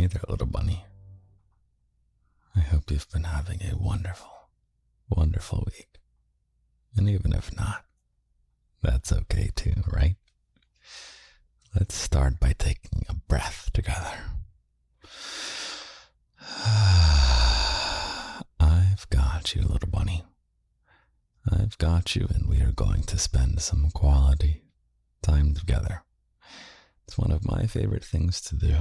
Hey there, little bunny. I hope you've been having a wonderful, wonderful week. And even if not, that's okay too, right? Let's start by taking a breath together. I've got you, little bunny. I've got you, and we are going to spend some quality time together. It's one of my favorite things to do.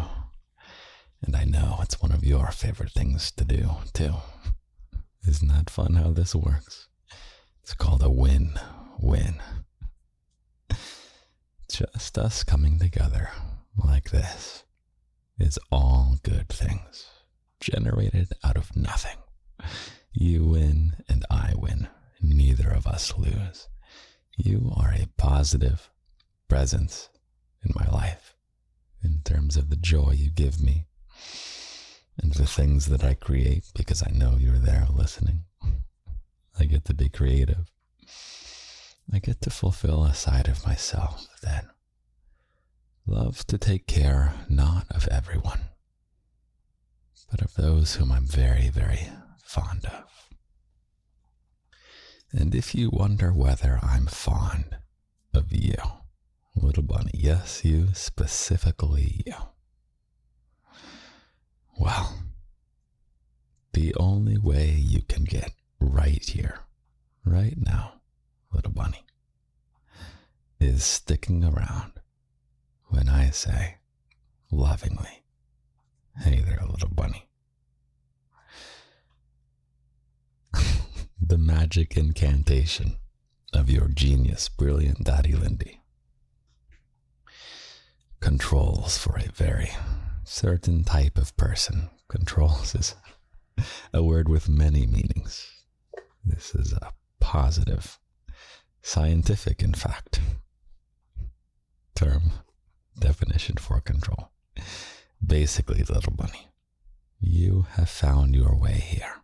And I know it's one of your favorite things to do, too. Isn't that fun how this works? It's called a win-win. Just us coming together like this is all good things, generated out of nothing. You win and I win. Neither of us lose. You are a positive presence in my life in terms of the joy you give me and the things that I create, because I know you're there listening. I get to be creative. I get to fulfill a side of myself that loves to take care not of everyone, but of those whom I'm very, very fond of. And if you wonder whether I'm fond of you, little bunny, yes, you, specifically you. Well, the only way you can get right here, right now, little bunny, is sticking around when I say, lovingly, hey there, little bunny. The magic incantation of your genius, brilliant daddy Lindy controls for a very certain type of person. Controls is a word with many meanings. This is a positive, scientific, in fact, term, definition for control. Basically, little bunny, you have found your way here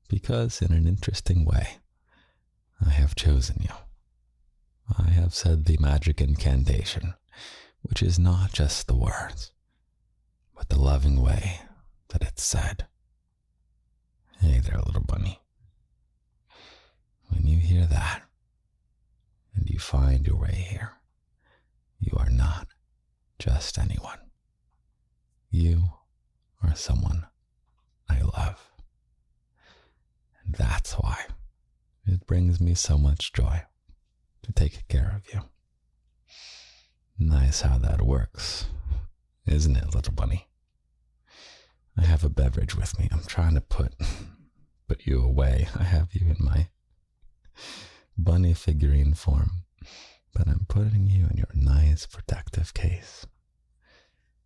because in an interesting way, I have chosen you. I have said the magic incantation, which is not just the words, but the loving way that it's said. Hey there, little bunny. When you hear that, and you find your way here, you are not just anyone. You are someone I love. And that's why it brings me so much joy to take care of you. Nice how that works, isn't it, little bunny? I have a beverage with me. I'm trying to put you away. I have you in my bunny figurine form, but I'm putting you in your nice protective case.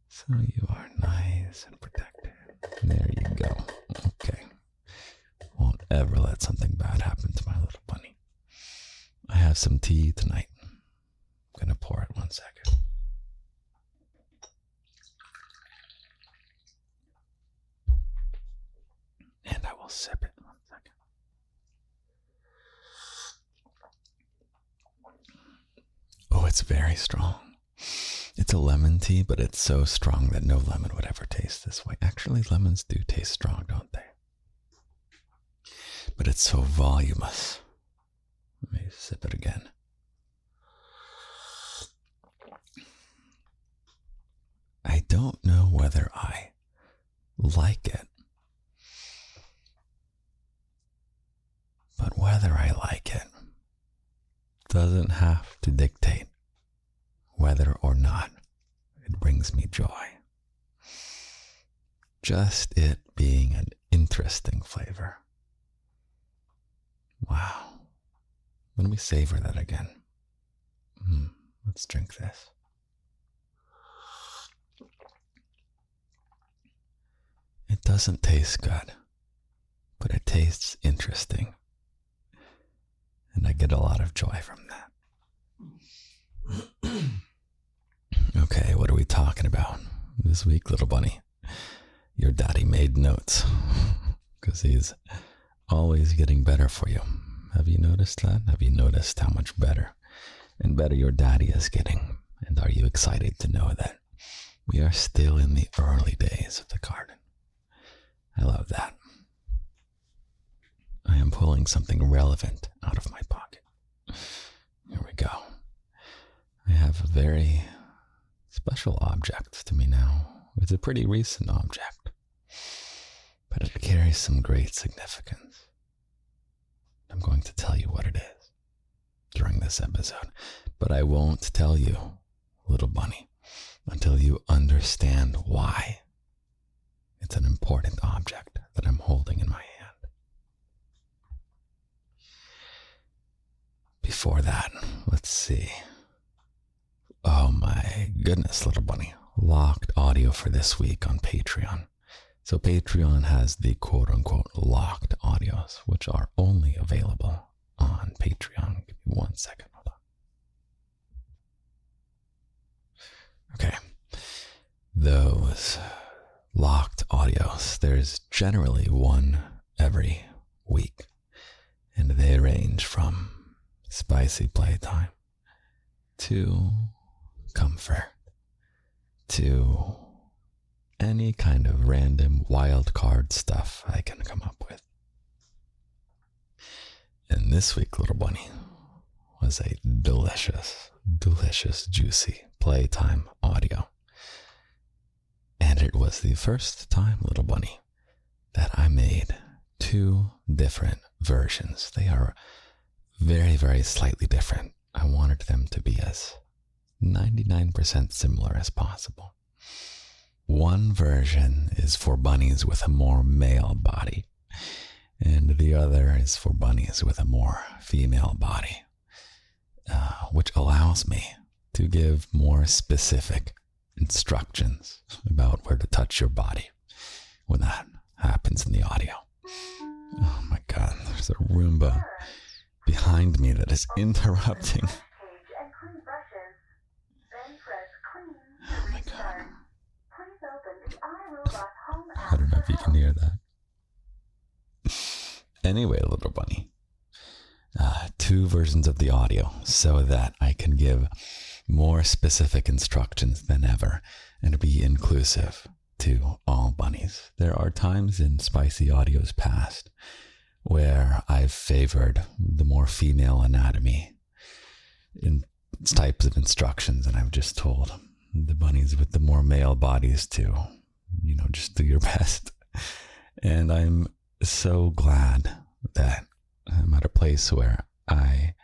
So you are nice and protected. There you go. Okay. Won't ever let something bad happen to my little bunny. I have some tea tonight. I'm going to pour it 1 second. And I will sip it 1 second. Oh, it's very strong. It's a lemon tea, but it's so strong that no lemon would ever taste this way. Actually, lemons do taste strong, don't they? But it's so voluminous. Let me sip it again. I don't know whether I like it, but whether I like it doesn't have to dictate whether or not it brings me joy. Just it being an interesting flavor. Wow. Let me savor that again. Let's drink this. It doesn't taste good, but it tastes interesting. And I get a lot of joy from that. Okay, what are we talking about this week, little bunny? Your daddy made notes because he's always getting better for you. Have you noticed that? Have you noticed how much better and better your daddy is getting? And are you excited to know that We are still in the early days of the garden. I love that. I am pulling something relevant out of my pocket. Here we go. I have a very special object to me now. It's a pretty recent object, but it carries some great significance. I'm going to tell you what it is during this episode, but I won't tell you, little bunny, until you understand why it's an important object that I'm holding in my hand. Before that, let's see. Oh my goodness, little bunny. Locked audio for this week on Patreon. So Patreon has the quote-unquote locked audios, which are only available on Patreon. Give me 1 second. Hold on. Okay. Those locked audios, there's generally one every week, and they range from spicy playtime to comfort to any kind of random wild card stuff I can come up with. And this week, little bunny, was a delicious, juicy playtime audio. And it was the first time, little bunny, that I made 2 different versions. They are very, very slightly different. I wanted them to be as 99% similar as possible. One version is for bunnies with a more male body, and the other is for bunnies with a more female body, which allows me to give more specific instructions about where to touch your body when that happens in the audio. Oh my God, there's a Roomba behind me that is interrupting. Oh my God. I don't know if you can hear that. Anyway, little bunny, 2 versions of the audio so that I can give more specific instructions than ever and be inclusive to all bunnies. There are times in spicy audios past where I've favored the more female anatomy in types of instructions, and I've just told the bunnies with the more male bodies to, just do your best. And I'm so glad that I'm at a place where I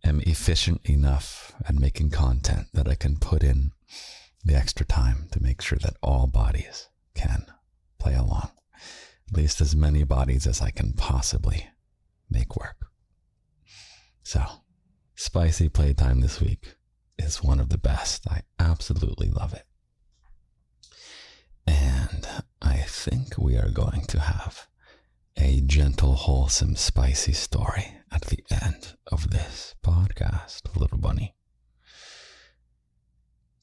am efficient enough at making content that I can put in the extra time to make sure that all bodies can play along. At least as many bodies as I can possibly make work. So, spicy playtime this week is one of the best. I absolutely love it. And I think we are going to have a gentle, wholesome, spicy story at the end of this podcast, little bunny.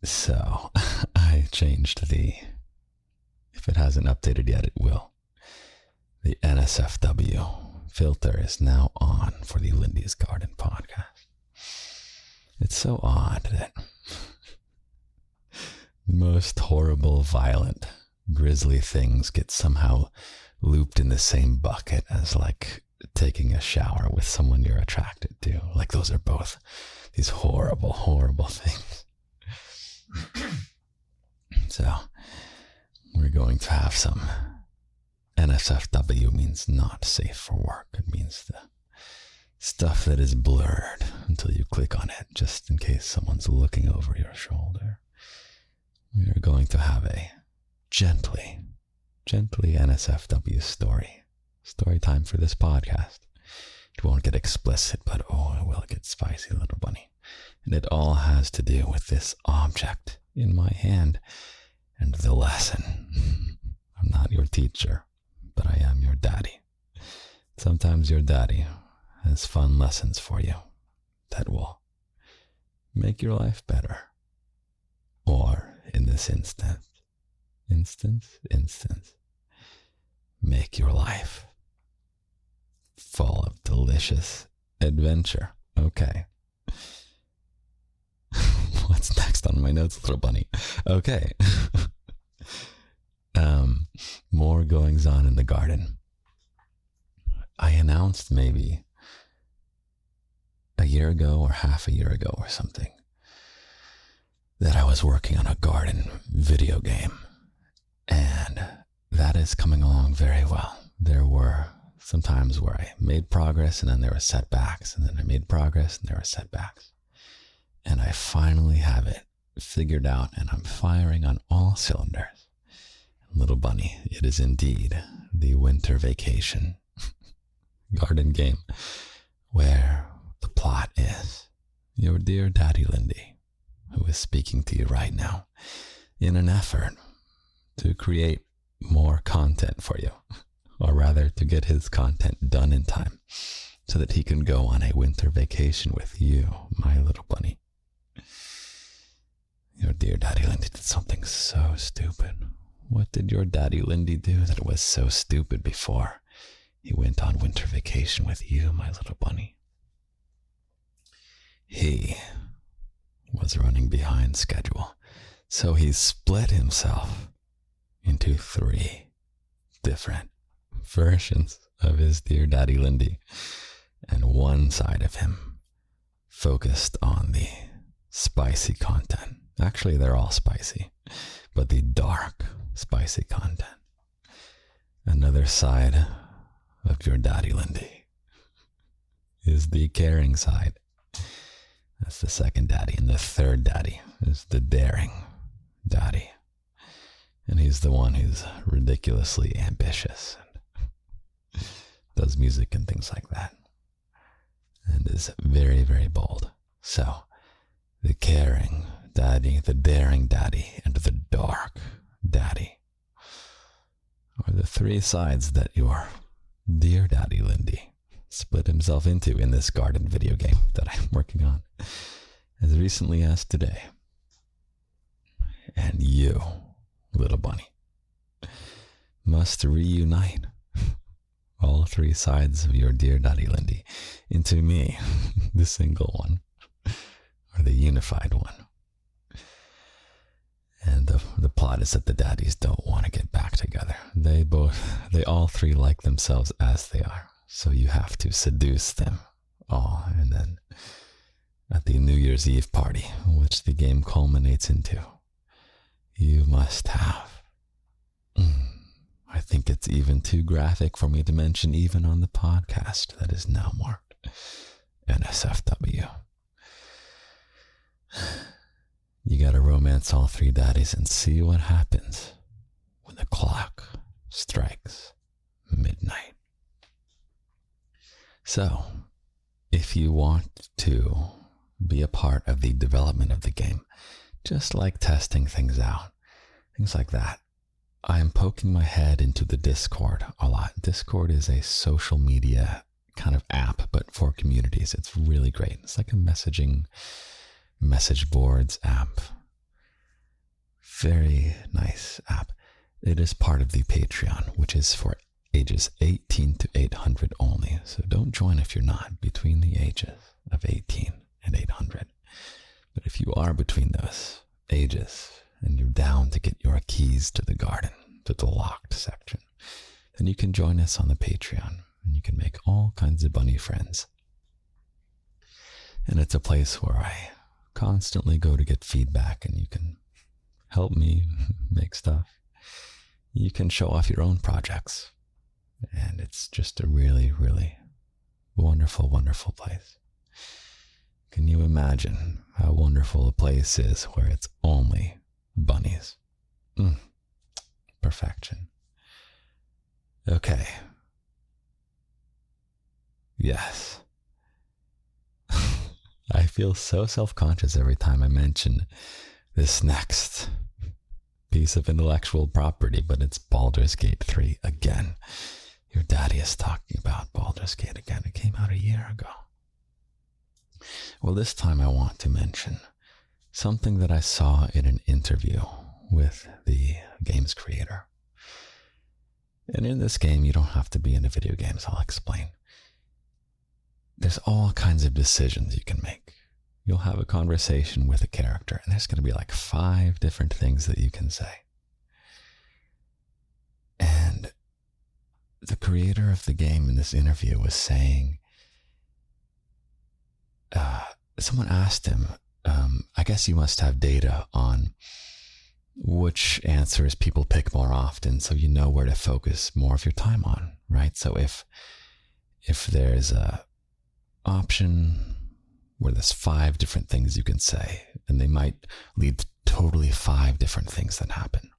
So, I changed if it hasn't updated yet, it will. The NSFW filter is now on for the Lindy's Garden podcast. It's so odd that the most horrible, violent, grisly things get somehow looped in the same bucket as like taking a shower with someone you're attracted to. Like those are both these horrible, horrible things. So we're going to have some NSFW means not safe for work. It means the stuff that is blurred until you click on it, just in case someone's looking over your shoulder. We are going to have a gently NSFW story time for this podcast. It won't get explicit, but oh, it will get spicy, little bunny. And it all has to do with this object in my hand and the lesson. I'm not your teacher, but I am your daddy. Sometimes your daddy has fun lessons for you that will make your life better. Or in this instance, make your life full of delicious adventure. Okay. What's next on my notes, little bunny? Okay. More goings on in the garden. I announced maybe a year ago or half a year ago or something that I was working on a garden video game, and that is coming along very well. There were some times where I made progress and then there were setbacks, and then I made progress and there were setbacks. And I finally have it figured out, and I'm firing on all cylinders. Little bunny, it is indeed the winter vacation garden game, where the plot is your dear daddy Lindy, who is speaking to you right now, in an effort to create more content for you, or rather to get his content done in time so that he can go on a winter vacation with you, my little bunny. Your dear daddy Lindy did something so stupid. What did your daddy Lindy do that was so stupid before he went on winter vacation with you, my little bunny? He was running behind schedule, so he split himself into 3 different versions of his dear daddy Lindy, and one side of him focused on the spicy content. Actually, they're all spicy, but the dark, spicy content. Another side of your daddy Lindy is the caring side. That's the second daddy. And the third daddy is the daring daddy. And he's the one who's ridiculously ambitious and does music and things like that, and is very, very bold. So the caring daddy, the daring daddy, and the dark daddy are the 3 sides that your dear daddy Lindy split himself into in this garden video game that I'm working on as recently as today. And you, little bunny, must reunite all 3 sides of your dear daddy Lindy into me, the single one, or the unified one. And the plot is that the daddies don't want to get back together. They all 3 like themselves as they are. So you have to seduce them all. And then at the New Year's Eve party, which the game culminates into, you must have, I think it's even too graphic for me to mention even on the podcast that is now marked NSFW. You gotta romance all 3 daddies and see what happens when the clock strikes midnight. So, if you want to be a part of the development of the game, just like testing things out, things like that, I am poking my head into the Discord a lot. Discord is a social media kind of app, but for communities. It's really great. It's like a message boards app. Very nice app. It is part of the Patreon, which is for ages 18 to 800 only. So don't join if you're not between the ages of 18 and 800. But if you are between those ages and you're down to get your keys to the garden, to the locked section, then you can join us on the Patreon and you can make all kinds of bunny friends. And it's a place where I constantly go to get feedback, and you can help me make stuff. You can show off your own projects. And it's just a really, really wonderful, wonderful place. Can you imagine how wonderful a place is where it's only bunnies? Perfection. Okay. Yes. I feel so self-conscious every time I mention this next piece of intellectual property, but it's Baldur's Gate 3 again. Your daddy is talking about Baldur's Gate again. It came out a year ago. Well, this time I want to mention something that I saw in an interview with the game's creator. And in this game, you don't have to be into video games. I'll explain. There's all kinds of decisions you can make. you'll have a conversation with a character, and there's going to be like 5 different things that you can say. And the creator of the game in this interview was saying, someone asked him, I guess you must have data on which answers people pick more often, so you know where to focus more of your time on, right? So if there's a option where there's 5 different things you can say, and they might lead to totally 5 different things that happen.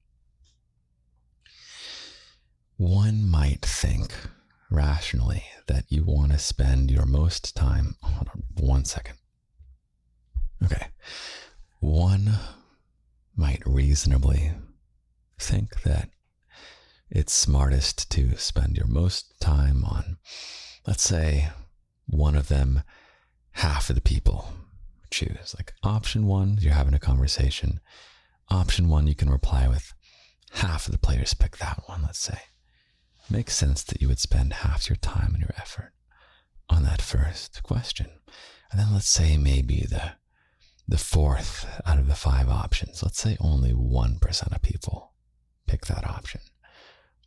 One might think rationally that you want to spend your most time, hold on 1 second. Okay. One might reasonably think that it's smartest to spend your most time on, let's say, one of them half of the people choose. Like option 1, you're having a conversation. Option 1, you can reply with half of the players pick that one, let's say. Makes sense that you would spend half your time and your effort on that first question. And then let's say maybe the 4th out of the 5 options, let's say only 1% of people pick that option.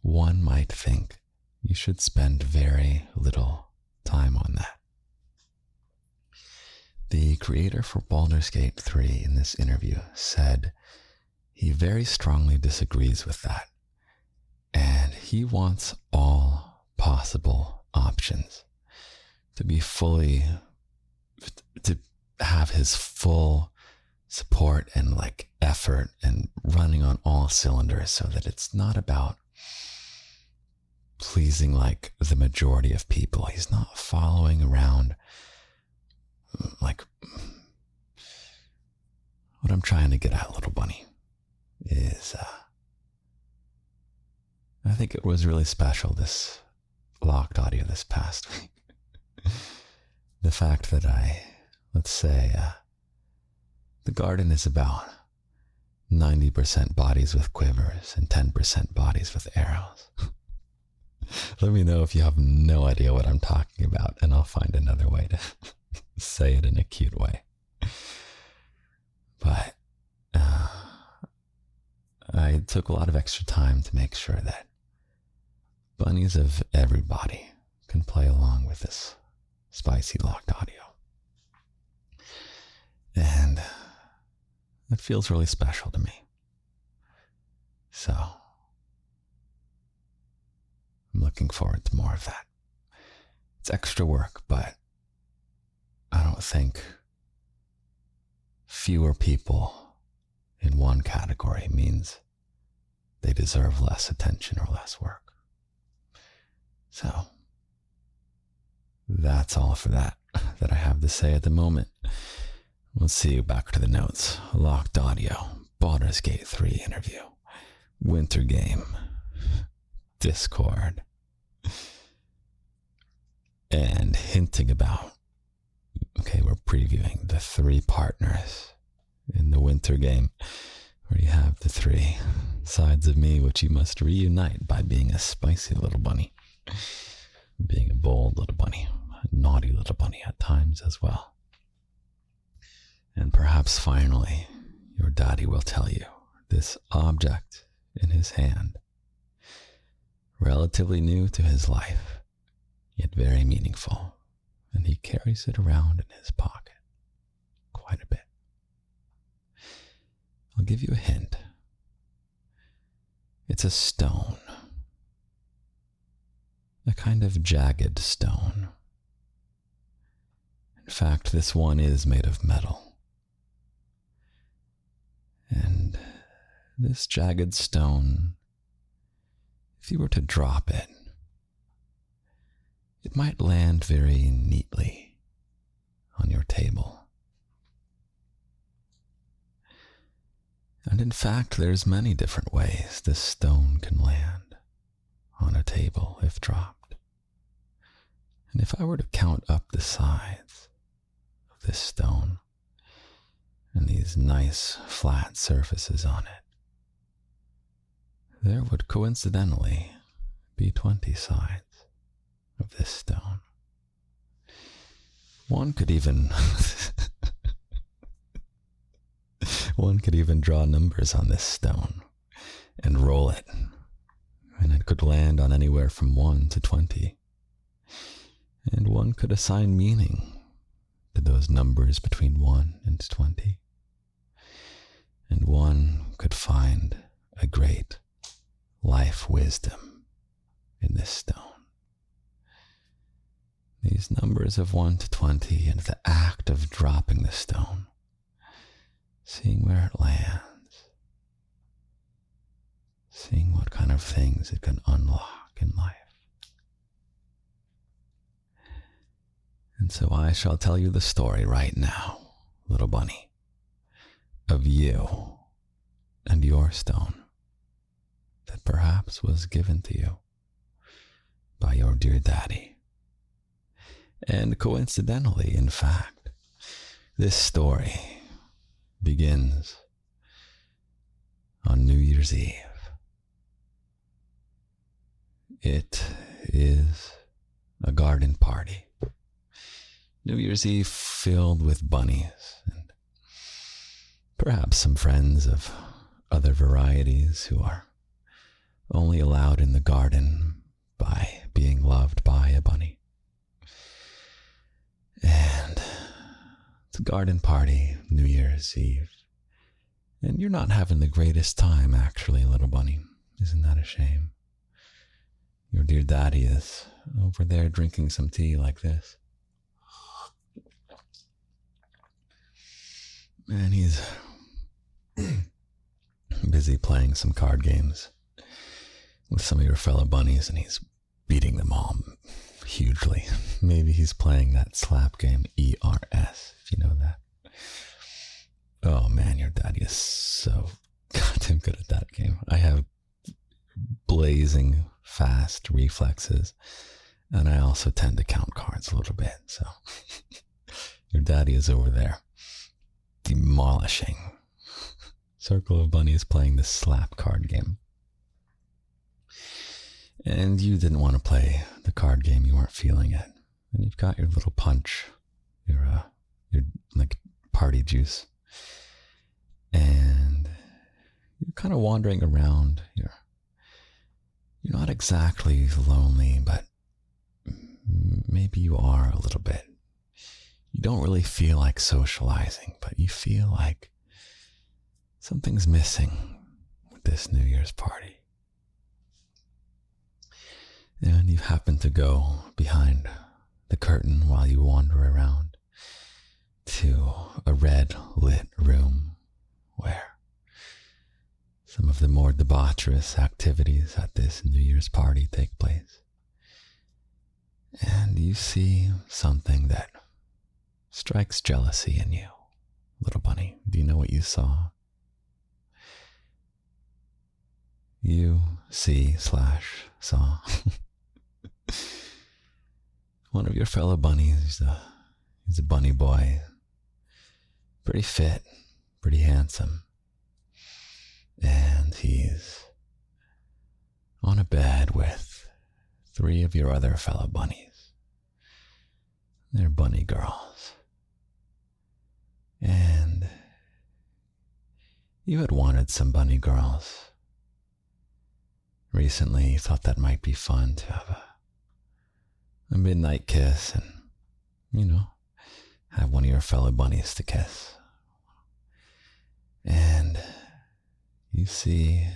One might think you should spend very little time on that. The creator for Baldur's Gate 3 in this interview said he very strongly disagrees with that. And he wants all possible options to be to have his full support and like effort and running on all cylinders, so that it's not about pleasing like the majority of people. He's not following around like, what I'm trying to get at, little bunny, is I think it was really special, this locked audio this past week. The fact that let's say, the garden is about 90% bodies with quivers and 10% bodies with arrows. Let me know if you have no idea what I'm talking about, and I'll find another way to say it in a cute way. But I took a lot of extra time to make sure that bunnies of everybody can play along with this spicy locked audio. And it feels really special to me. So I'm looking forward to more of that. It's extra work, but I don't think fewer people in one category means they deserve less attention or less work. So that's all for that I have to say at the moment. Let's see, back to the notes. Locked audio, Baldur's Gate 3 interview, winter game, Discord, and hinting about, okay, we're previewing the 3 partners in the winter game, where you have the 3 sides of me which you must reunite by being a spicy little bunny, being a bold little bunny, a naughty little bunny at times as well. And perhaps finally, your daddy will tell you this object in his hand, relatively new to his life, yet very meaningful, and he carries it around in his pocket quite a bit. I'll give you a hint. It's a stone, a kind of jagged stone. In fact, this one is made of metal. And this jagged stone, if you were to drop it, it might land very neatly on your table. And in fact, there's many different ways this stone can land on a table if dropped. And if I were to count up the sides of this stone and these nice flat surfaces on it, there would coincidentally be 20 sides of this stone. One could even One could even draw numbers on this stone and roll it, and it could land on anywhere from 1 to 20. And one could assign meaning to those numbers between 1 and 20. And one could find a great life wisdom in this stone. These numbers of 1 to 20 and the act of dropping the stone, seeing where it lands, seeing what kind of things it can unlock in life. And so I shall tell you the story right now, little bunny, of you and your stone that perhaps was given to you by your dear daddy. And coincidentally, in fact, this story begins on New Year's Eve. It is a garden party. New Year's Eve filled with bunnies and perhaps some friends of other varieties who are only allowed in the garden by being loved by a bunny. And it's a garden party, New Year's Eve. And you're not having the greatest time, actually, little bunny. Isn't that a shame? Your dear daddy is over there drinking some tea like this. And he's busy playing some card games with some of your fellow bunnies, and he's beating them all hugely. Maybe he's playing that slap game, ERS, if you know that. Oh man, your daddy is so goddamn good at that game. I have blazing fast reflexes, and I also tend to count cards a little bit, so your daddy is over there demolishing. Circle of Bunnies playing this slap card game. And you didn't want to play the card game, you weren't feeling it. And you've got your little punch, your like party juice. And you're kind of wandering around. You're not exactly lonely, but maybe you are a little bit. You don't really feel like socializing, but you feel like something's missing with this New Year's party. And you happen to go behind the curtain while you wander around to a red lit room where some of the more debaucherous activities at this New Year's party take place. And you see something that strikes jealousy in you. Little bunny, do you know what you saw? You saw one of your fellow bunnies. He's a bunny boy. Pretty fit, pretty handsome. And he's on a bed with 3 of your other fellow bunnies. They're bunny girls. And you had wanted some bunny girls. Recently, you thought that might be fun to have a midnight kiss and, have one of your fellow bunnies to kiss. And you see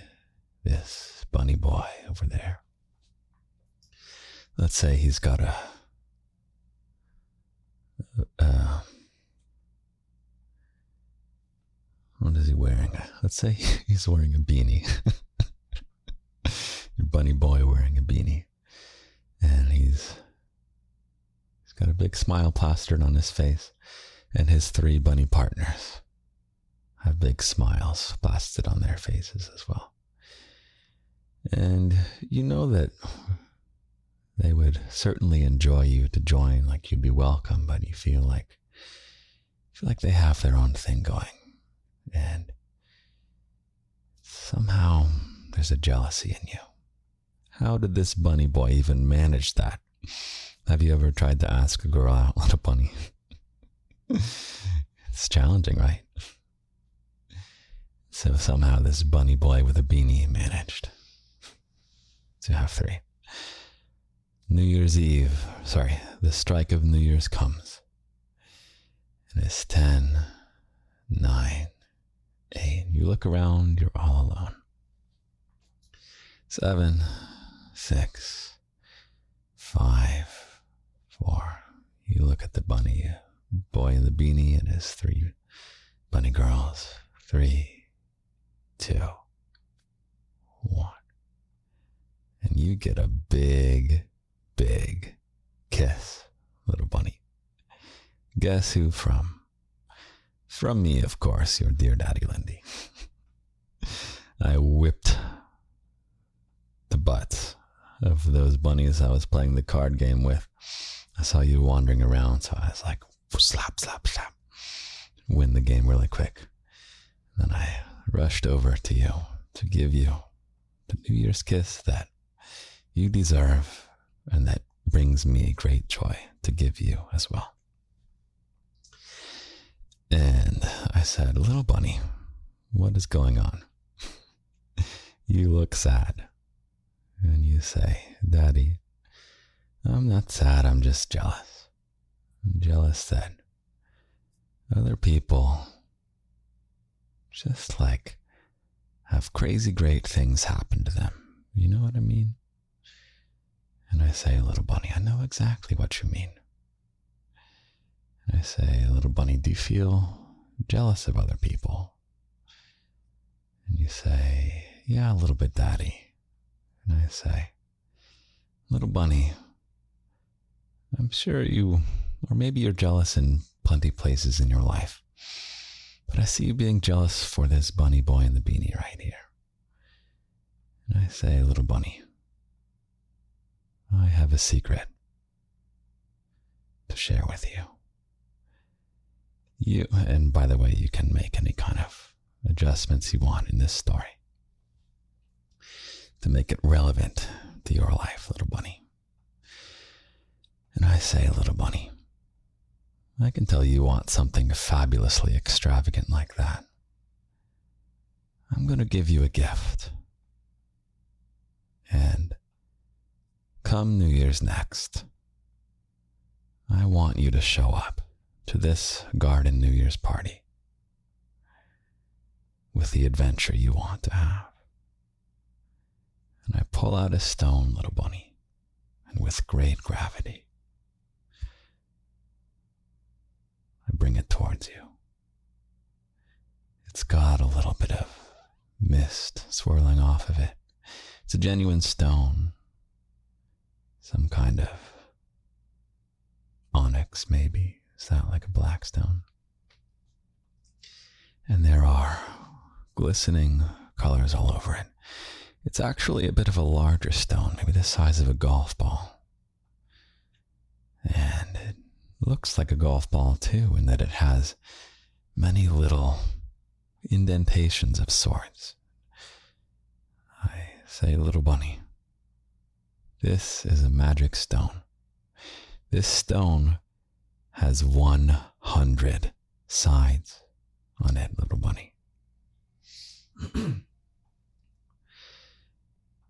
this bunny boy over there. Let's say he's got what is he wearing? Let's say he's wearing a beanie. Your bunny boy wearing a beanie. And he's got a big smile plastered on his face. And his 3 bunny partners have big smiles plastered on their faces as well. And you know that they would certainly enjoy you to join, like you'd be welcome, but you feel like they have their own thing going. And somehow there's a jealousy in you. How did this bunny boy even manage that? Have you ever tried to ask a girl out, little bunny? It's challenging, right? So somehow this bunny boy with a beanie managed to have 3. New Year's Eve, the strike of New Year's comes. And it's 10, 9, 8. You look around, you're all alone. 7, 6, 5, 4. You look at the bunny boy in the beanie and his 3 bunny girls. 3, 2, 1. And you get a big, big kiss, little bunny. Guess who from? From me, of course, your dear daddy Lindy. I whipped the butts of those bunnies I was playing the card game with. I saw you wandering around, so I was like, slap, slap, slap. Win the game really quick. Then I rushed over to you to give you the New Year's kiss that you deserve and that brings me great joy to give you as well. And I said, little bunny, what is going on? You look sad. And you say, Daddy, I'm not sad, I'm just jealous. I'm jealous that other people just like have crazy great things happen to them. You know what I mean? And I say, little bunny, I know exactly what you mean. And I say, little bunny, do you feel jealous of other people? And you say, yeah, a little bit, Daddy. And I say, little bunny, I'm sure you, or maybe you're jealous in plenty places in your life, but I see you being jealous for this bunny boy in the beanie right here. And I say, little bunny, I have a secret to share with you. And by the way, you can make any kind of adjustments you want in this story to make it relevant to your life, little bunny. And I say, little bunny, I can tell you want something fabulously extravagant like that. I'm going to give you a gift. And come New Year's next, I want you to show up to this garden New Year's party with the adventure you want to have. And I pull out a stone, little bunny, and with great gravity, I bring it towards you. It's got a little bit of mist swirling off of it. It's a genuine stone, some kind of onyx maybe. Is that like a black stone? And there are glistening colors all over it. It's actually a bit of a larger stone, maybe the size of a golf ball. And it looks like a golf ball too, in that it has many little indentations of sorts. I say, little bunny, this is a magic stone. This stone has 100 sides on it, little bunny.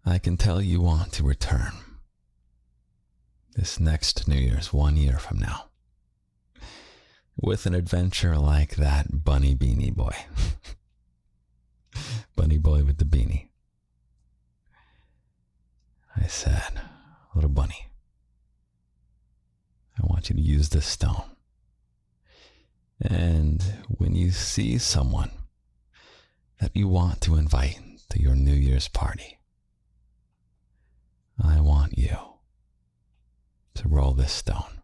I can tell you want to return this next New Year's 1 year from now with an adventure like that bunny beanie boy. Bunny boy with the beanie. I said, little bunny, I want you to use this stone. And when you see someone that you want to invite to your New Year's party, I want you to roll this stone.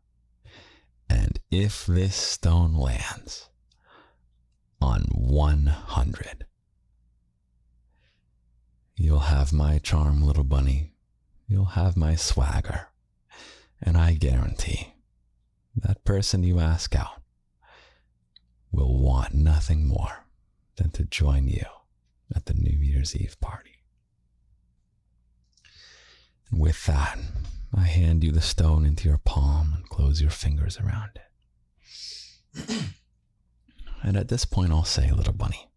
And if this stone lands on 100, you'll have my charm, little bunny. You'll have my swagger. And I guarantee that person you ask out will want nothing more than to join you at the New Year's Eve party. And with that, I hand you the stone into your palm and close your fingers around it. And at this point, I'll say, little bunny,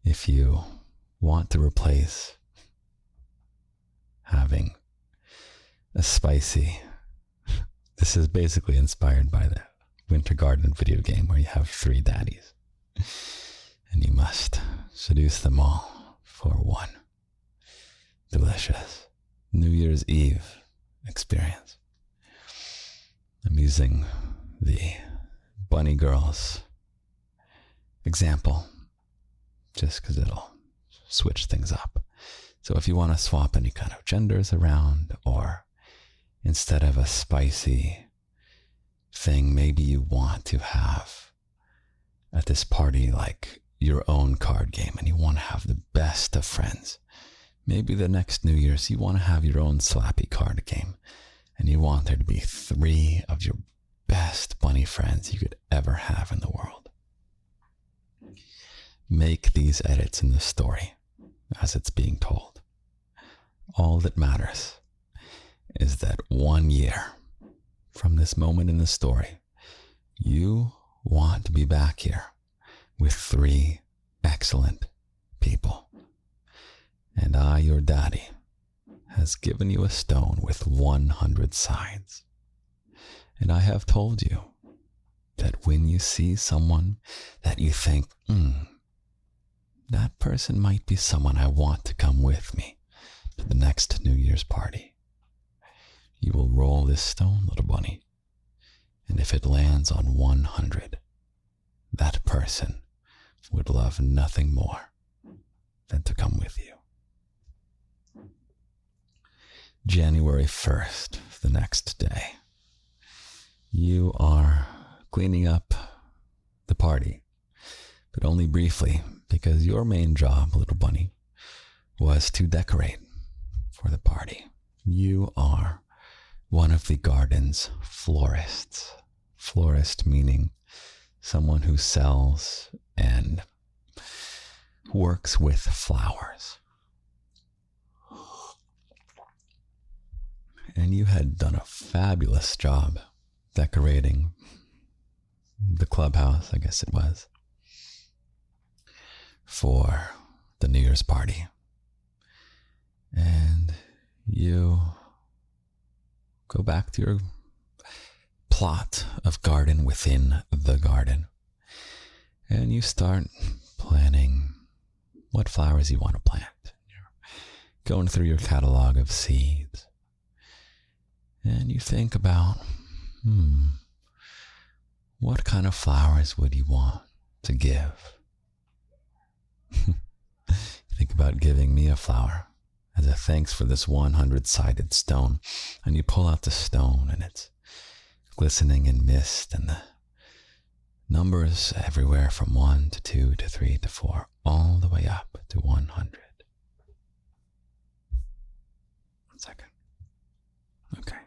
If you want to replace having a spicy, this is basically inspired by the Winter Garden video game where you have 3 daddies and you must seduce them all for one delicious New Year's Eve experience. I'm using the bunny girls example just because it'll switch things up. So if you want to swap any kind of genders around, or instead of a spicy thing, maybe you want to have at this party like your own card game and you want to have the best of friends. Maybe the next New Year's you want to have your own slappy card game and you want there to be 3 of your best bunny friends you could ever have in the world. Make these edits in the story as it's being told. All that matters is that 1 year from this moment in the story, you want to be back here with 3 excellent people. And I, your daddy, has given you a stone with 100 sides. And I have told you that when you see someone that you think, that person might be someone I want to come with me to the next New Year's party, you will roll this stone, little bunny, and if it lands on 100, that person would love nothing more than to come with you. January 1st, the next day, you are cleaning up the party, but only briefly, because your main job, little bunny, was to decorate for the party. You are one of the garden's florists. Florist meaning someone who sells and works with flowers. And you had done a fabulous job decorating the clubhouse, I guess it was, for the New Year's party. And you go back to your plot of garden within the garden. And you start planning what flowers you want to plant. You're going through your catalog of seeds. And you think about, what kind of flowers would you want to give? Think about giving me a flower as a thanks for this 100-sided stone. And you pull out the stone and it's glistening in mist and the numbers everywhere from 1 to 2 to 3 to 4, all the way up to 100. 1 second. Okay.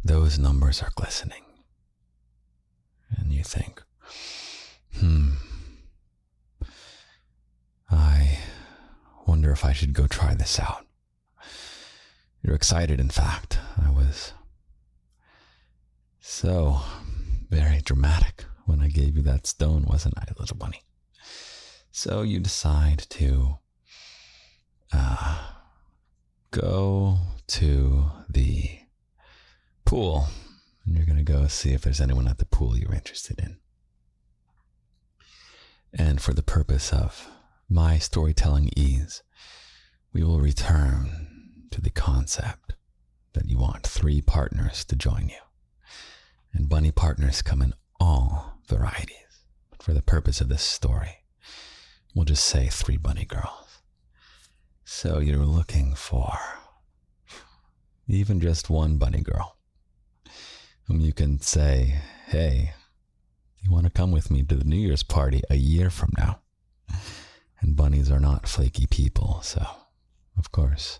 Those numbers are glistening. And you think, I wonder if I should go try this out. You're excited, in fact. I was so very dramatic when I gave you that stone, wasn't I, little bunny? So you decide to go to the pool. And you're going to go see if there's anyone at the pool you're interested in. And for the purpose of my storytelling ease, we will return to the concept that you want 3 partners to join you. And bunny partners come in all varieties. But for the purpose of this story, we'll just say 3 bunny girls. So you're looking for even just 1 bunny girl whom you can say, hey, you want to come with me to the New Year's party a year from now? And bunnies are not flaky people, so, of course,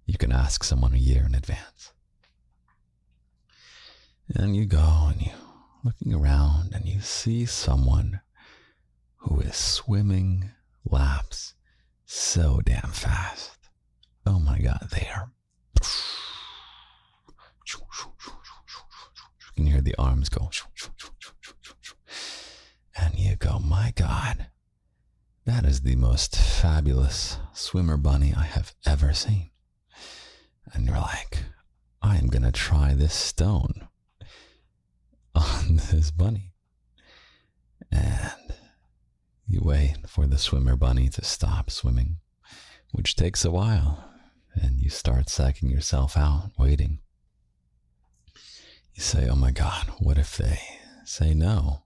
you can ask someone a year in advance. And you go and you're looking around and you see someone who is swimming laps so damn fast. Oh my God, they are. You can hear the arms go. And you go, my God, that is the most fabulous swimmer bunny I have ever seen. And you're like, I am going to try this stone on this bunny. And you wait for the swimmer bunny to stop swimming, which takes a while, and you start psyching yourself out, waiting. You say, oh my God, what if they say no?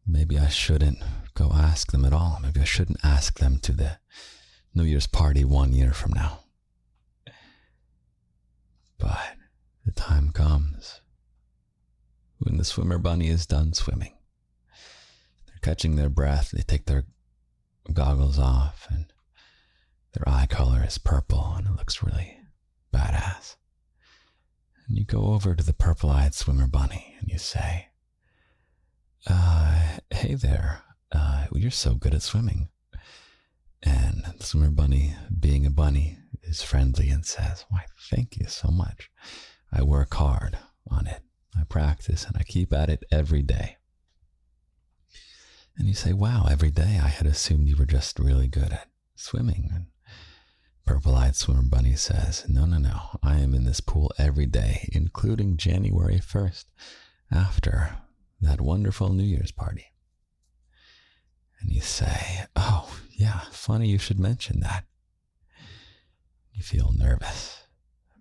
Maybe I shouldn't go ask them at all. Maybe I shouldn't ask them to the New Year's party 1 year from now. But the time comes when the swimmer bunny is done swimming. They're catching their breath. They take their goggles off, and their eye color is purple, and it looks really badass. And you go over to the purple-eyed swimmer bunny, and you say, hey there, you're so good at swimming. And the swimmer bunny, being a bunny, is friendly and says, why, thank you so much. I work hard on it. I practice and I keep at it every day. And you say, wow, every day? I had assumed you were just really good at swimming. And purple-eyed swimmer bunny says, no. I am in this pool every day, including January 1st, after that wonderful New Year's party. And you say, oh, yeah, funny you should mention that. You feel nervous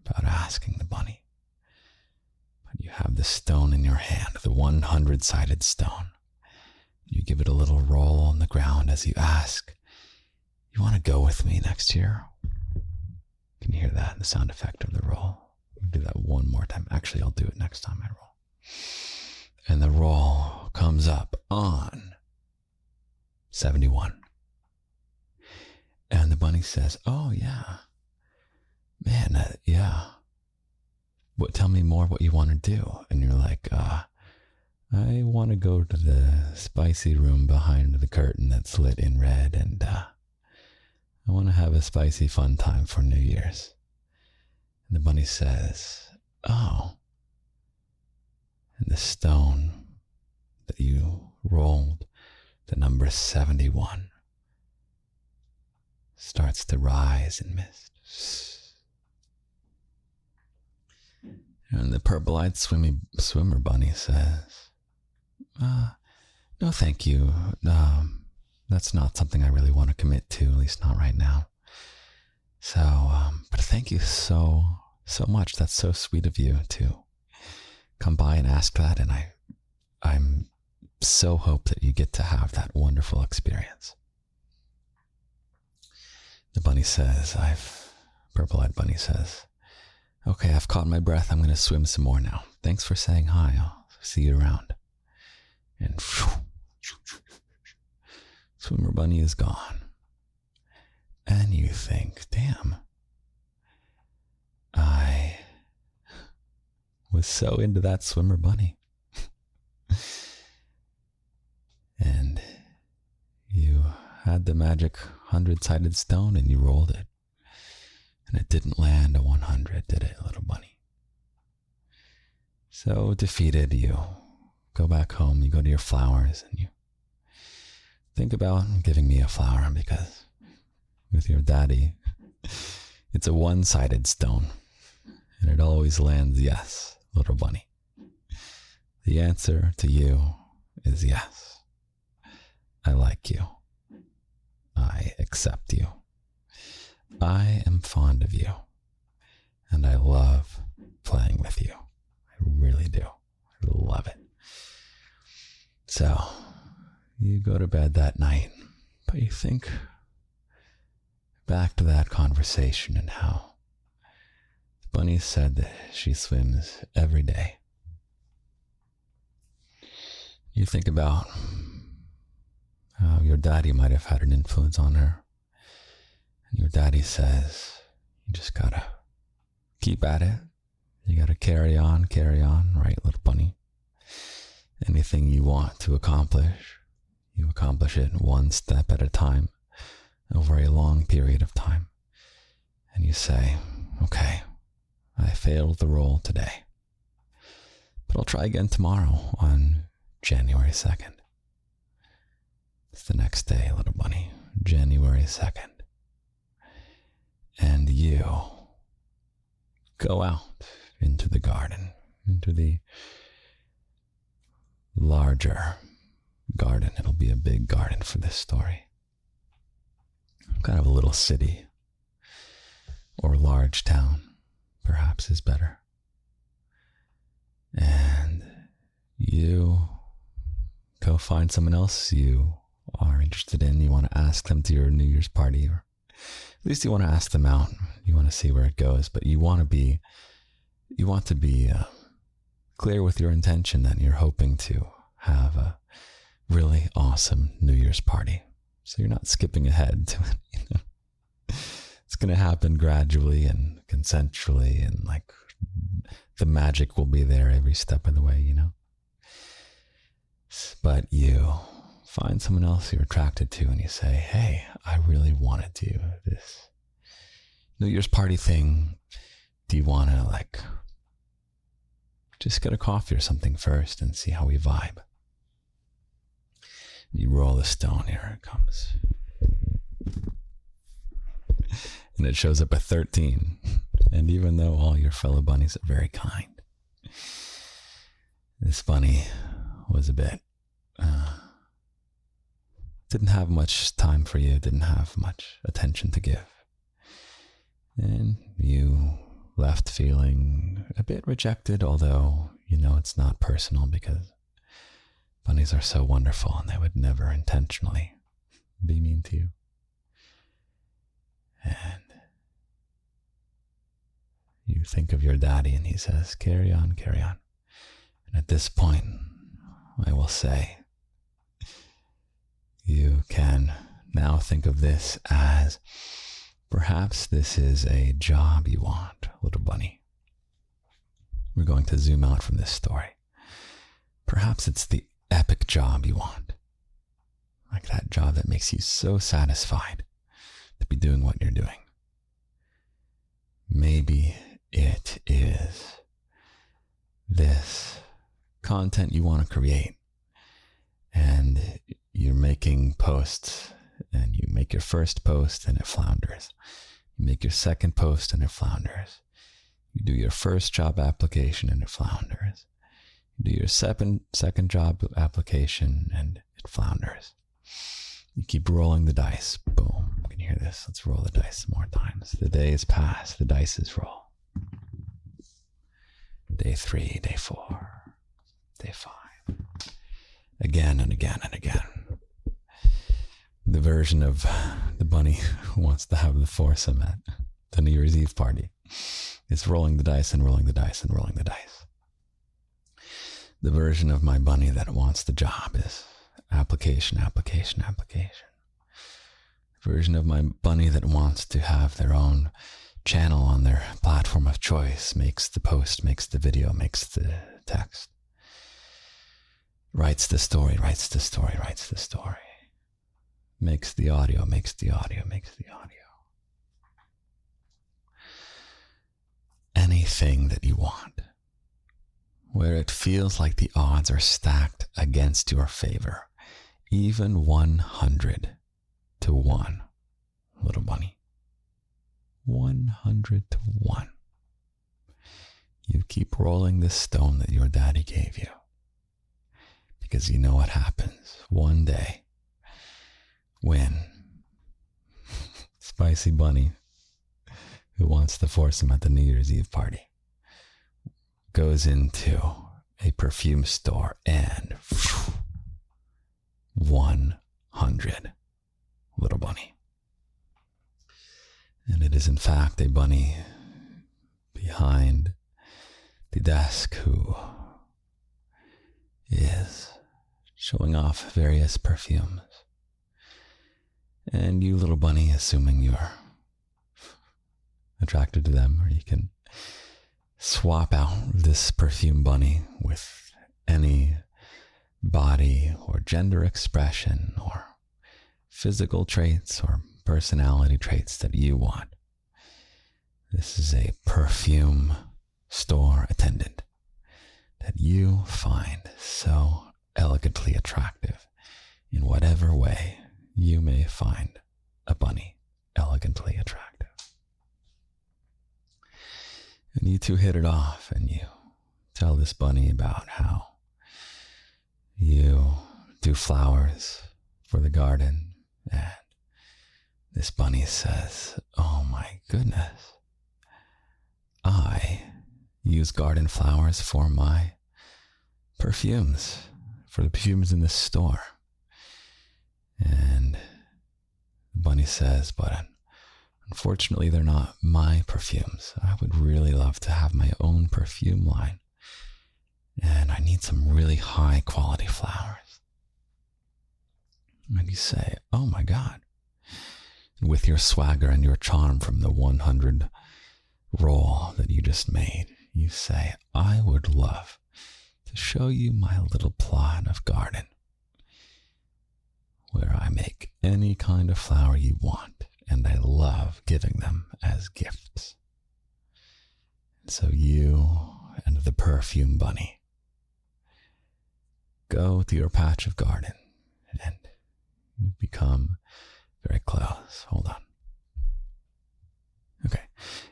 about asking the bunny. But you have the stone in your hand, the 100-sided stone. You give it a little roll on the ground as you ask, you want to go with me next year? Can you hear that, the sound effect of the roll? We'll do that one more time. Actually, I'll do it next time I roll. And the roll comes up on 71. And the bunny says, oh, yeah. Man, yeah. Tell me more what you want to do. And you're like, I want to go to the spicy room behind the curtain that's lit in red, and I want to have a spicy fun time for New Year's. And the bunny says, oh. And the stone that you rolled, the number 71, starts to rise in mist. And the purple-eyed swimmer bunny says, no thank you. That's not something I really want to commit to, at least not right now. So, but thank you so much. That's so sweet of you to come by and ask that, and I'm so hope that you get to have that wonderful experience. The bunny says, purple-eyed bunny says, okay, I've caught my breath. I'm going to swim some more now. Thanks for saying hi. I'll see you around. And swimmer bunny is gone. And you think, damn, I was so into that swimmer bunny. And you had the magic 100-sided stone and you rolled it. And it didn't land a 100, did it, little bunny? So defeated, you go back home, you go to your flowers, and you think about giving me a flower, because with your daddy, it's a one-sided stone, and it always lands yes, little bunny. The answer to you is yes. I like you. I accept you. I am fond of you, and I love playing with you. I really do. I love it. So, you go to bed that night, but you think back to that conversation and how the bunny said that she swims every day. You think about how your daddy might have had an influence on her. And your daddy says, you just gotta keep at it. You gotta carry on, right, little bunny? Anything you want to accomplish, you accomplish it one step at a time, over a long period of time. And you say, okay, I failed the roll today, but I'll try again tomorrow on January 2nd. It's the next day, little bunny, January 2nd. And you go out into the garden, into the larger garden. It'll be a big garden for this story. Kind of a little city or large town, perhaps, is better. And you go find someone else you are interested in. You want to ask them to your New Year's party, or at least you want to ask them out. You want to see where it goes, but you want to be clear with your intention that you're hoping to have a really awesome New Year's party. So you're not skipping ahead to it. It's going to happen gradually and consensually, and like the magic will be there every step of the way, But you find someone else you're attracted to and you say, hey, I really want to do this New Year's party thing. Do you want to just get a coffee or something first and see how we vibe? You roll the stone, here it comes. And it shows up at 13. And even though all your fellow bunnies are very kind, this bunny was a bit, didn't have much time for you, didn't have much attention to give. And you left feeling a bit rejected, although it's not personal because bunnies are so wonderful and they would never intentionally be mean to you. And you think of your daddy and he says, carry on, carry on. And at this point, I will say, you can now think of this as perhaps this is a job you want, little bunny. We're going to zoom out from this story. Perhaps it's the epic job you want. Like that job that makes you so satisfied to be doing what you're doing. Maybe it is this content you want to create, and you're making posts, and you make your first post and it flounders. You make your second post and it flounders. You do your first job application and it flounders. You do your second job application and it flounders. You keep rolling the dice. Boom. You can hear this. Let's roll the dice more times. The days pass. The dices roll. Day 3, day 4, day 5. Again and again and again. The version of the bunny who wants to have the foursome at the New Year's Eve party is rolling the dice and rolling the dice and rolling the dice. The version of my bunny that wants the job is application, application, application. The version of my bunny that wants to have their own channel on their platform of choice makes the post, makes the video, makes the text. Writes the story, writes the story, writes the story. Makes the audio, makes the audio, makes the audio. Anything that you want, where it feels like the odds are stacked against your favor, even 100 to 1, little bunny. 100 to 1. You keep rolling this stone that your daddy gave you. Because you know what happens one day when Spicy Bunny, who wants to force him at the New Year's Eve party, goes into a perfume store and 100 little bunny. And it is in fact a bunny behind the desk who is showing off various perfumes. And you, little bunny, assuming you're attracted to them, or you can swap out this perfume bunny with any body or gender expression or physical traits or personality traits that you want. This is a perfume store attendant that you find so elegantly attractive in whatever way you may find a bunny elegantly attractive. And you two hit it off, and you tell this bunny about how you do flowers for the garden. And this bunny says, "Oh my goodness, I use garden flowers for my perfumes, for the perfumes in the store." And the bunny says, "But unfortunately, they're not my perfumes. I would really love to have my own perfume line. And I need some really high quality flowers." And you say, "Oh my God." And with your swagger and your charm from the 100 roll that you just made, you say, "I would love to show you my little plot of garden where I make any kind of flower you want, and I love giving them as gifts." And so you and the perfume bunny go to your patch of garden, and you become very close. Hold on. Okay.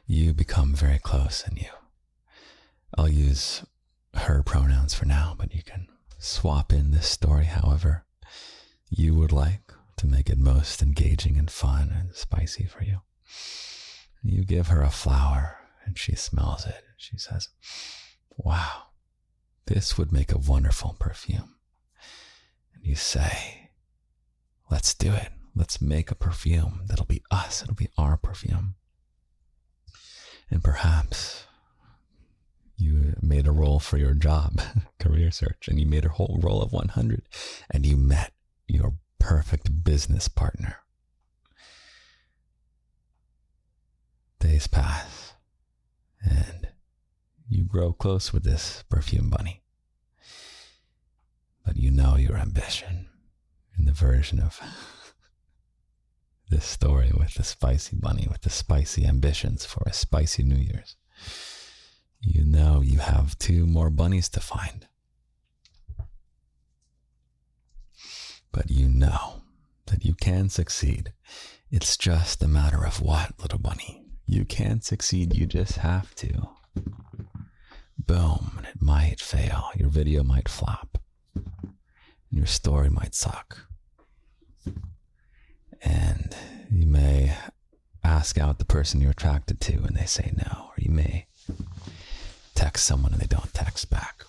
You become very close, and I'll use her pronouns for now, but you can swap in this story however you would like to make it most engaging and fun and spicy for you. You give her a flower, and she smells it, and she says, "Wow, this would make a wonderful perfume." And you say, "Let's do it. Let's make a perfume that'll be us. It'll be our perfume." And perhaps you made a roll for your job, career search, and you made a whole roll of 100, and you met your perfect business partner. Days pass, and you grow close with this perfume bunny. But you know your ambition in the version of this story with the spicy bunny, with the spicy ambitions for a spicy New Year's. You know you have 2 more bunnies to find. But you know that you can succeed. It's just a matter of what, little bunny? You can succeed, you just have to. Boom, and it might fail. Your video might flop. Your story might suck. And you may ask out the person you're attracted to and they say no. Or you may text someone and they don't text back.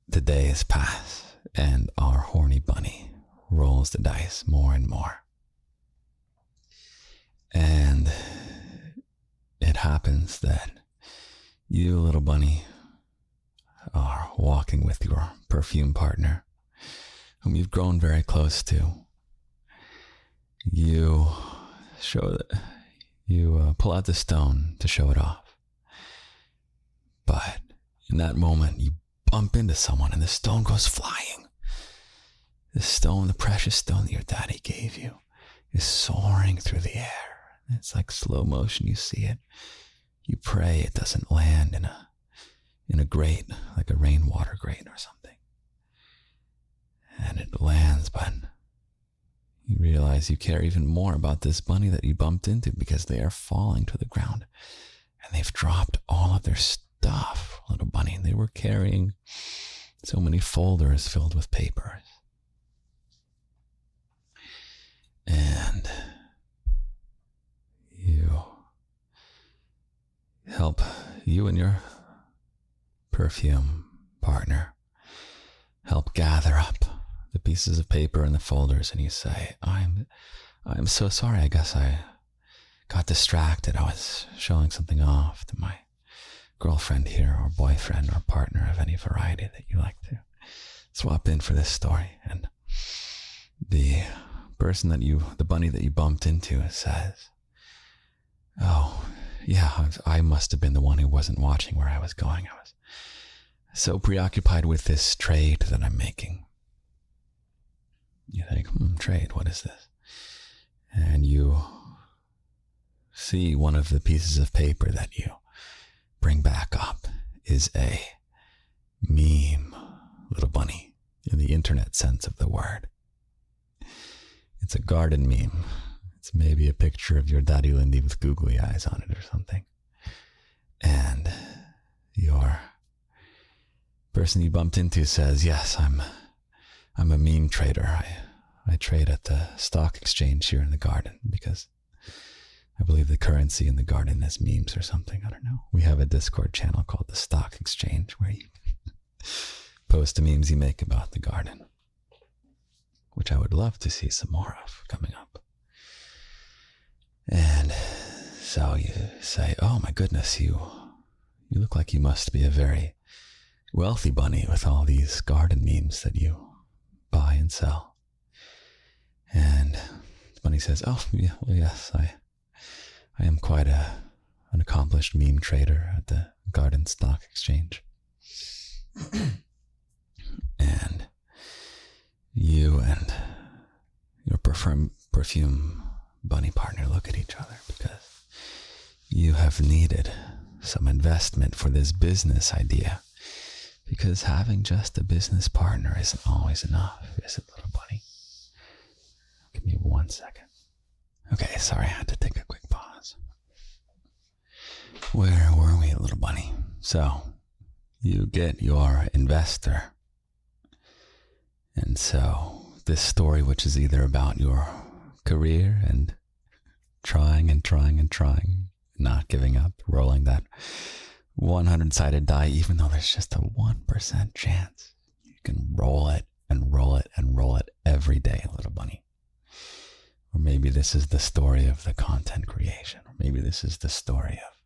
The days pass and our horny bunny rolls the dice more and more. And it happens that you, little bunny, are walking with your perfume partner, whom you've grown very close to. You pull out the stone to show it off. But in that moment, you bump into someone and the stone goes flying. The stone, the precious stone that your daddy gave you, is soaring through the air. It's like slow motion. You see it. You pray it doesn't land in a grate, like a rainwater grate or something. And it lands, but you realize you care even more about this bunny that you bumped into because they are falling to the ground. And they've dropped all of their stuff, little bunny. They were carrying so many folders filled with papers. And you and your perfume partner help gather up the pieces of paper and the folders, and you say, I'm so sorry. I guess I got distracted. I was showing something off to my girlfriend here, or boyfriend, or partner of any variety that you like to swap in for this story. And the bunny that you bumped into says, "Oh, yeah, I must have been the one who wasn't watching where I was going. I was so preoccupied with this trade that I'm making." You think, trade, what is this? And you see one of the pieces of paper that you bring back up is a meme little bunny, in the internet sense of the word. It's a garden meme. It's maybe a picture of your daddy Lindy with googly eyes on it or something. And your person you bumped into says, yes, I'm a meme trader. I trade at the stock exchange here in the garden because I believe the currency in the garden is memes or something. I don't know. We have a Discord channel called the Stock Exchange where you post the memes you make about the garden, which I would love to see some more of coming up. And so you say, oh my goodness, you look like you must be a very wealthy bunny with all these garden memes that you buy and sell. And the bunny says, oh, yeah, well, yes, I am quite an accomplished meme trader at the garden stock exchange. And you and your perfume bunny partner look at each other because you have needed some investment for this business idea. Because having just a business partner isn't always enough, is it, little bunny? Give me 1 second. Okay, sorry, I had to take a quick pause. Where were we, little bunny? So, you get your investor. And so, this story, which is either about your career and trying, not giving up, rolling that 100-sided die, even though there's just a 1% chance. You can roll it and roll it and roll it every day, little bunny. Or maybe this is the story of the content creation. Or maybe this is the story of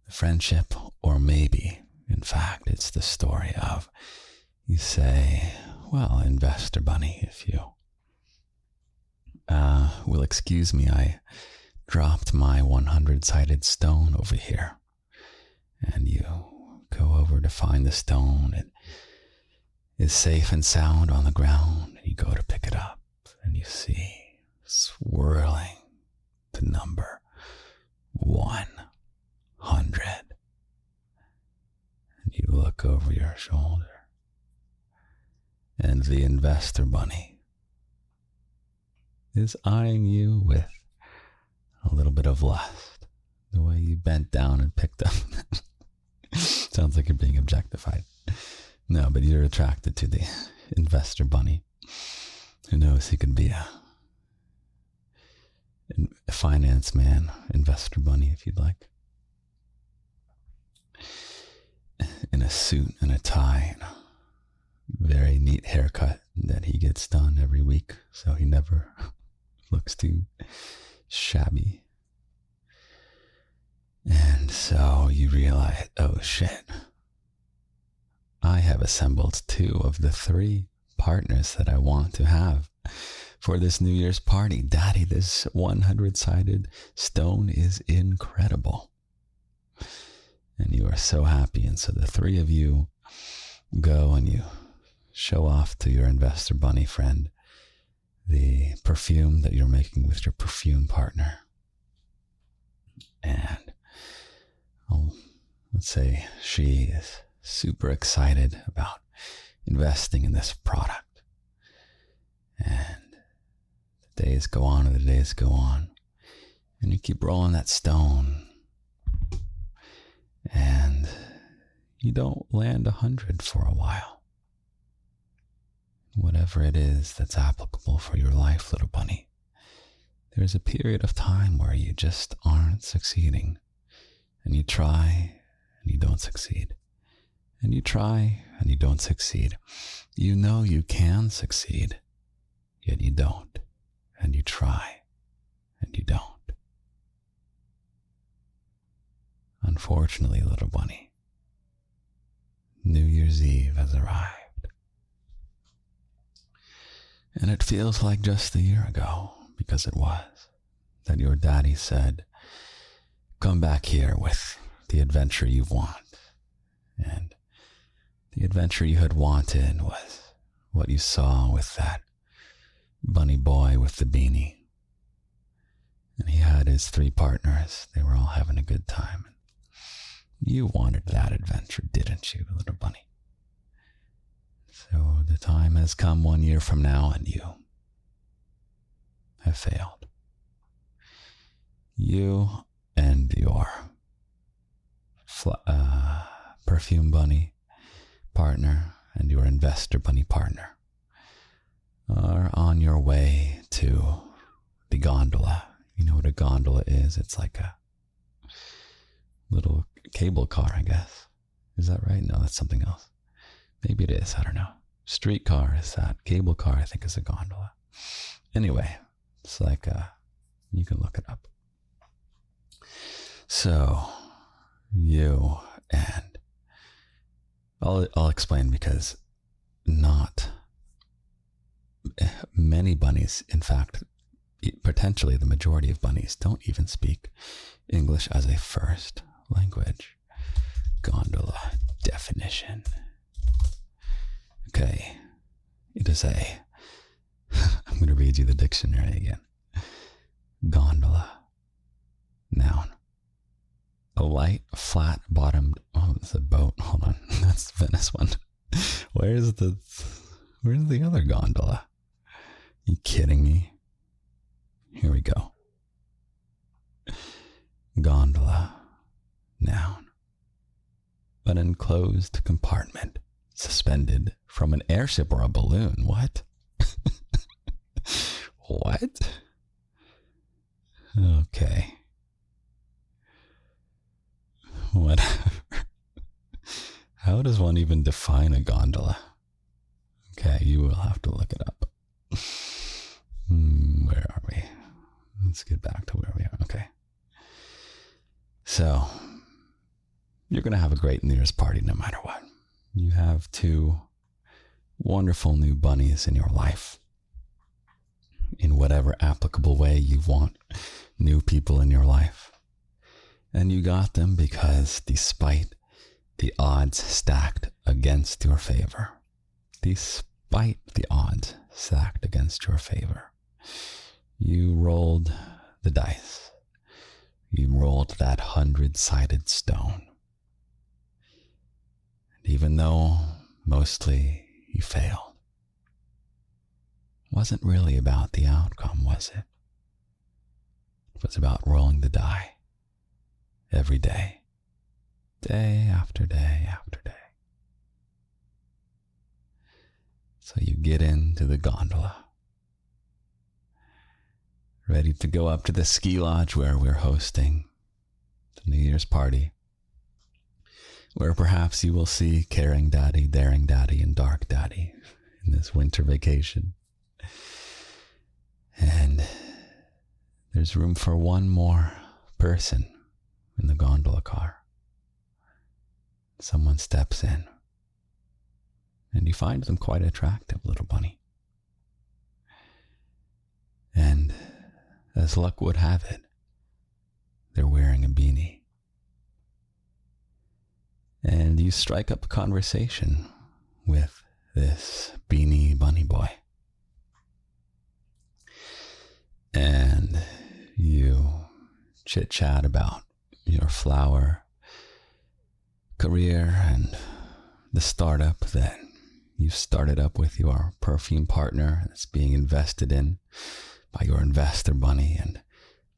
the friendship. Or maybe, in fact, it's the story of, you say, well, investor bunny, if you will excuse me, I dropped my 100-sided stone over here. And you go over to find the stone. It is safe and sound on the ground. And you go to pick it up. And you see swirling the number 100. And you look over your shoulder. And the investor bunny is eyeing you with a little bit of lust. The way you bent down and picked up. Sounds like you're being objectified. No, but you're attracted to the investor bunny. Who knows, he could be a finance man, investor bunny, if you'd like. In a suit and a tie, and a very neat haircut that he gets done every week, so he never looks too shabby. And so you realize, oh shit, I have assembled 2 of the 3 partners that I want to have for this New Year's party. Daddy, this 100-sided stone is incredible. And you are so happy. And so the 3 of you go and you show off to your investor bunny friend the perfume that you're making with your perfume partner. And let's say she is super excited about investing in this product. And the days go on and the days go on. And you keep rolling that stone. And you don't land 100 for a while. Whatever it is that's applicable for your life, little bunny, there's a period of time where you just aren't succeeding. And you try and you don't succeed. And you try and you don't succeed. You know you can succeed, yet you don't. And you try and you don't. Unfortunately, little bunny, New Year's Eve has arrived. And it feels like just a year ago, because it was, that your daddy said, come back here with the adventure you want. And the adventure you had wanted was what you saw with that bunny boy with the beanie. And he had his 3 partners. They were all having a good time. You wanted that adventure, didn't you, little bunny? So the time has come 1 year from now and you have failed. You and your perfume bunny partner and your investor bunny partner are on your way to the gondola. You know what a gondola is? It's like a little cable car, I guess. Is that right? No, that's something else. Maybe it is. I don't know. Streetcar is that. Cable car, I think, is a gondola. Anyway, it's like you can look it up. So, you and I'll explain, because not many bunnies, in fact, potentially the majority of bunnies, don't even speak English as a first language. Gondola definition. Okay, it is a, I'm going to read you the dictionary again. Gondola, noun. A light, flat-bottomed, oh, it's a boat. Hold on, that's the Venice one. Where's the other gondola? You kidding me? Here we go. Gondola, noun. An enclosed compartment suspended from an airship or a balloon. What? What? Okay. Whatever. How does one even define a gondola? Okay, you will have to look it up. Where are we? Let's get back to where we are. Okay. So, you're going to have a great New Year's party no matter what. You have 2 wonderful new bunnies in your life. In whatever applicable way you want new people in your life. And you got them because despite the odds stacked against your favor, despite the odds stacked against your favor, you rolled the dice. You rolled that 100-sided stone. And even though mostly you failed, it wasn't really about the outcome, was it? It was about rolling the die every day, day after day after day. So you get into the gondola, ready to go up to the ski lodge where we're hosting the New Year's party, where perhaps you will see Caring Daddy, Daring Daddy, and Dark Daddy in this winter vacation. And there's room for one more person in the gondola car. Someone steps in, and you find them quite attractive, little bunny. And as luck would have it, they're wearing a beanie. And you strike up a conversation with this beanie bunny boy. And you chit-chat about your flower career and the startup that you've started up with your perfume partner that's being invested in by your investor bunny, and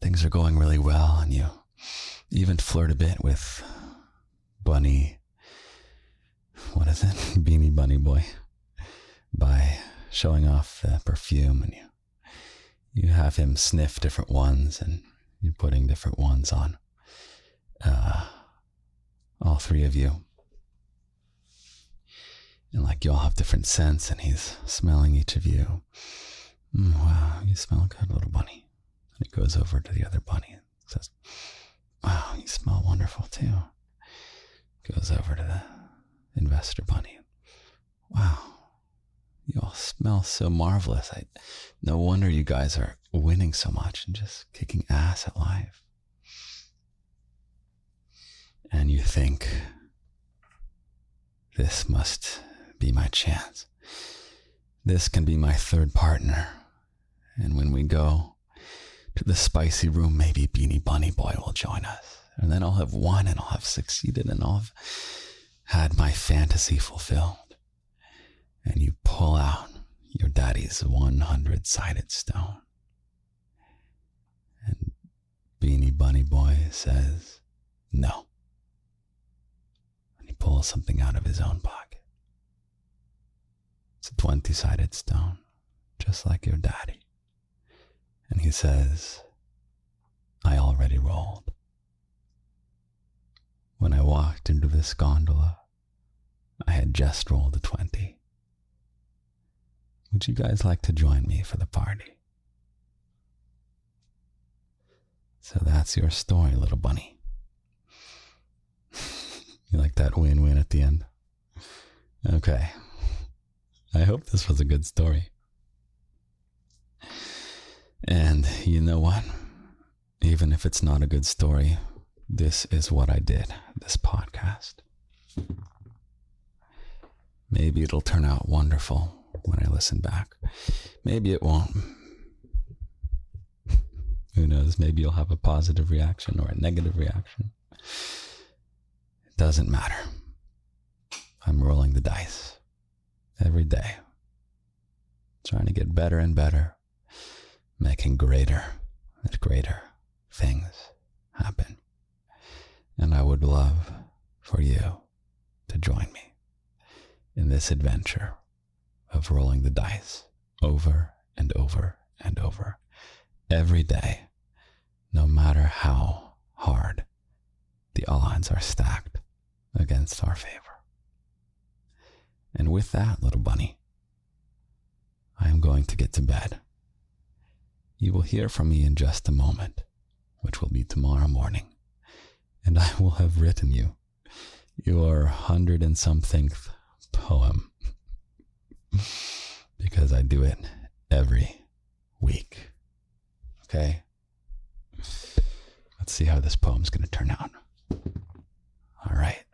things are going really well, and you even flirt a bit with bunny, what is it? Beanie bunny boy, by showing off the perfume, and you have him sniff different ones, and you're putting different ones on all 3 of you. And like you all have different scents, and he's smelling each of you. Wow, you smell good, little bunny. And he goes over to the other bunny and says, wow, you smell wonderful too. Goes over to the investor bunny. Wow, you all smell so marvelous. No wonder you guys are winning so much and just kicking ass at life. And you think, this must be my chance. This can be my third partner. And when we go to the spicy room, maybe Beanie Bunny Boy will join us. And then I'll have won, and I'll have succeeded, and I'll have had my fantasy fulfilled. and you pull out your daddy's 100-sided stone. And Beanie Bunny Boy says, no. And he pulls something out of his own pocket. It's a 20-sided stone, just like your daddy. And he says, I already rolled. When I walked into this gondola, I had just rolled a 20. Would you guys like to join me for the party? So that's your story, little bunny. You like that win-win at the end? Okay. I hope this was a good story. And you know what? Even if it's not a good story, this is what I did, this podcast. Maybe it'll turn out wonderful when I listen back. Maybe it won't. Who knows? Maybe you'll have a positive reaction or a negative reaction. It doesn't matter. I'm rolling the dice every day, trying to get better and better, making greater and greater things happen. And I would love for you to join me in this adventure of rolling the dice over and over and over every day, no matter how hard the odds are stacked against our favor. And with that, little bunny, I am going to get to bed. You will hear from me in just a moment, which will be tomorrow morning, and I will have written you your 100-and-somethingth poem, because I do it every week. Okay? Let's see how this poem's going to turn out. All right.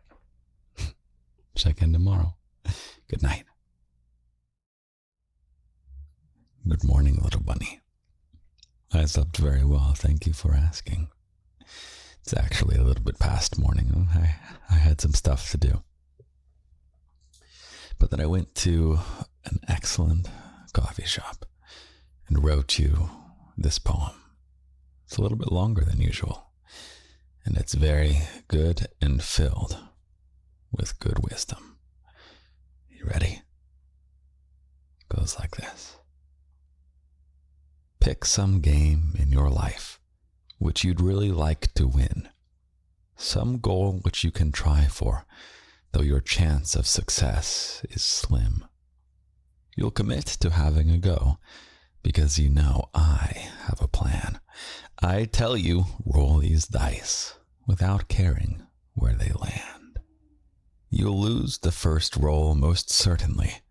Check in tomorrow. Good night. Good morning, little bunny. I slept very well, thank you for asking. It's actually a little bit past morning. I had some stuff to do. But then I went to an excellent coffee shop and wrote you this poem. It's a little bit longer than usual, and it's very good and filled with good wisdom. You ready? It goes like this. Pick some game in your life which you'd really like to win. Some goal which you can try for, though your chance of success is slim. You'll commit to having a go, because you know I have a plan. I tell you, roll these dice without caring where they land. You'll lose the first roll most certainly,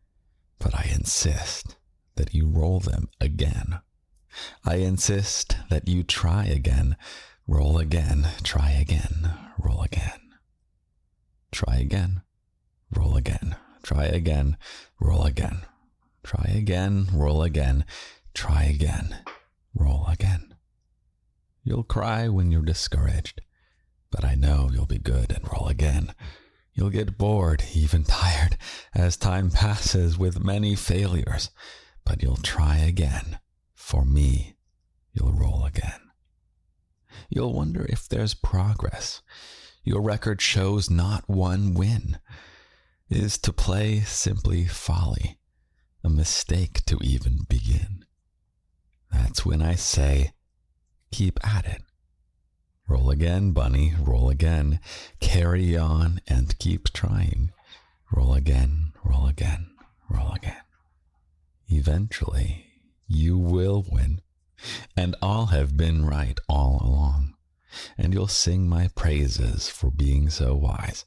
but I insist that you roll them again. I insist that you try again, roll again, try again, roll again. Try again, roll again, try again, roll again. Try again, roll again, try again, roll again. You'll cry when you're discouraged, but I know you'll be good and roll again. You'll get bored, even tired, as time passes with many failures, but you'll try again. For me, you'll roll again. You'll wonder if there's progress. Your record shows not one win. Is to play simply folly, a mistake to even begin? That's when I say, keep at it. Roll again, bunny, roll again. Carry on and keep trying. Roll again, roll again, roll again. Eventually, you will win, and I'll have been right all along. And you'll sing my praises for being so wise,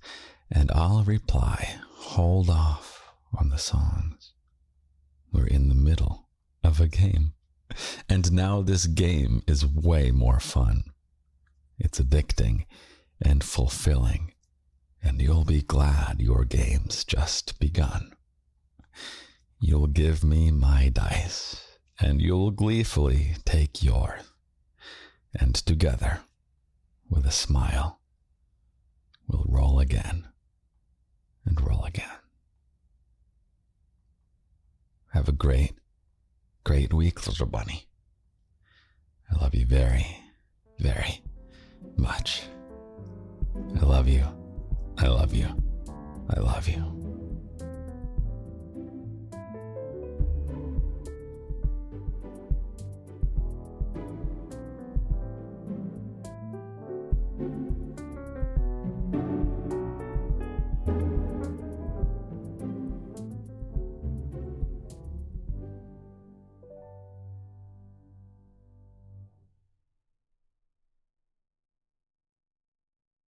and I'll reply, hold off on the songs. We're in the middle of a game, and now this game is way more fun. It's addicting and fulfilling, and you'll be glad your game's just begun. You'll give me my dice, and you'll gleefully take yours, and together, with a smile, we'll roll again and roll again. Have a great, great week, little bunny. I love you very, very much. I love you. I love you. I love you.